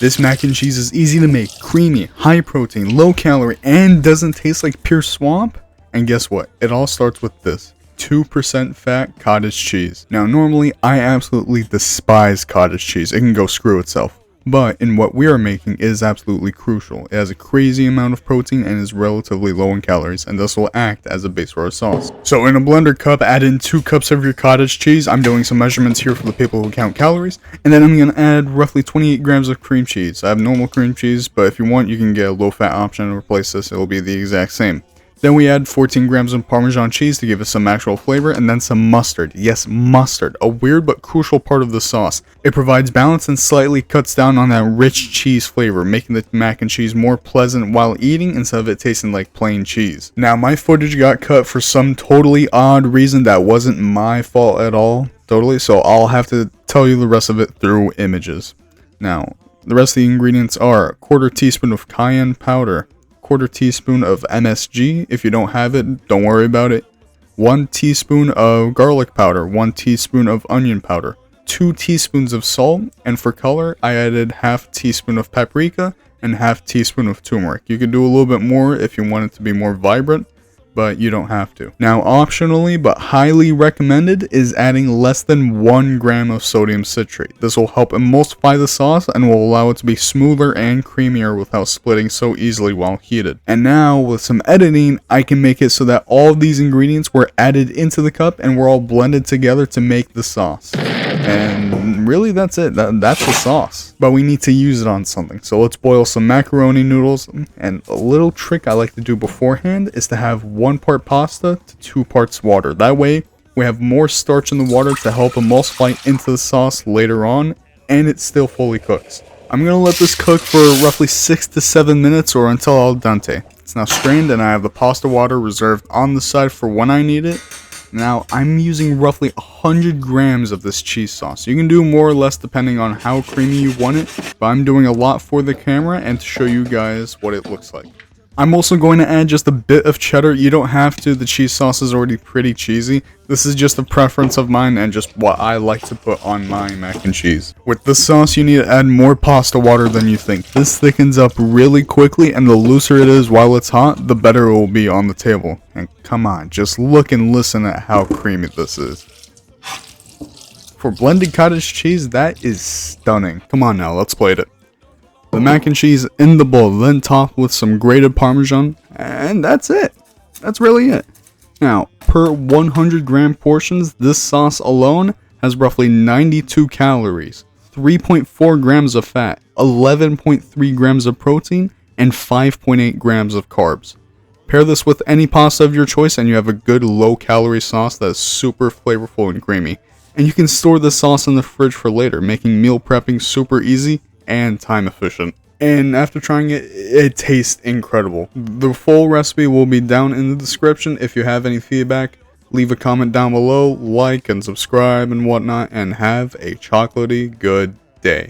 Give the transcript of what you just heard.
This mac and cheese is easy to make, creamy, high protein, low calorie, and doesn't taste like pure swamp. And guess what? It all starts with this 2% fat cottage cheese. Now normally I absolutely despise cottage cheese. It can go screw itself. But in what we are making it is absolutely crucial. It has a crazy amount of protein and is relatively low in calories, and this will act as a base for our sauce. So in a blender cup, add in 2 cups of your cottage cheese. I'm doing some measurements here for the people who count calories. And then I'm going to add roughly 28 grams of cream cheese. I have normal cream cheese, but if you want, you can get a low fat option and replace this. It will be the exact same. Then we add 14 grams of Parmesan cheese to give us some actual flavor, and then some mustard. Yes, mustard, a weird but crucial part of the sauce. It provides balance and slightly cuts down on that rich cheese flavor, making the mac and cheese more pleasant while eating instead of it tasting like plain cheese. Now, my footage got cut for some totally odd reason that wasn't my fault at all, so I'll have to tell you the rest of it through images. Now, the rest of the ingredients are 1/4 teaspoon of cayenne powder, 1/4 teaspoon of MSG. If you don't have it, don't worry about it. 1 teaspoon of garlic powder, 1 teaspoon of onion powder, 2 teaspoons of salt, and for color, I added 1/2 teaspoon of paprika and 1/2 teaspoon of turmeric. You could do a little bit more if you want it to be more vibrant, but you don't have to. Now, optionally, but highly recommended, is adding less than 1 gram of sodium citrate. This will help emulsify the sauce and will allow it to be smoother and creamier without splitting so easily while heated. And now, with some editing, I can make it so that all of these ingredients were added into the cup and were all blended together to make the sauce. And really, that's it. That's the sauce. But we need to use it on something. So let's boil some macaroni noodles. And a little trick I like to do beforehand is to have 1 part pasta to 2 parts water. That way, we have more starch in the water to help emulsify into the sauce later on, and it still fully cooks. I'm going to let this cook for roughly 6 to 7 minutes or until al dente. It's now strained, and I have the pasta water reserved on the side for when I need it. Now, I'm using roughly 100 grams of this cheese sauce. You can do more or less depending on how creamy you want it, but I'm doing a lot for the camera and to show you guys what it looks like. I'm also going to add just a bit of cheddar. You don't have to, the cheese sauce is already pretty cheesy. This is just a preference of mine and just what I like to put on my mac and cheese. With this sauce, you need to add more pasta water than you think. This thickens up really quickly, and the looser it is while it's hot, the better it will be on the table. And come on, just look and listen at how creamy this is. For blended cottage cheese, that is stunning. Come on now, let's plate it. The mac and cheese in the bowl, then topped with some grated Parmesan, and that's it. That's really it. Now, per 100 gram portions, this sauce alone has roughly 92 calories, 3.4 grams of fat, 11.3 grams of protein, and 5.8 grams of carbs. Pair this with any pasta of your choice and you have a good low-calorie sauce that is super flavorful and creamy. And you can store this sauce in the fridge for later, making meal prepping super easy and time efficient. And after trying it, it tastes incredible. The full recipe will be down in the description. If you have any feedback, leave a comment down below, like and subscribe and whatnot, and have a chocolatey good day.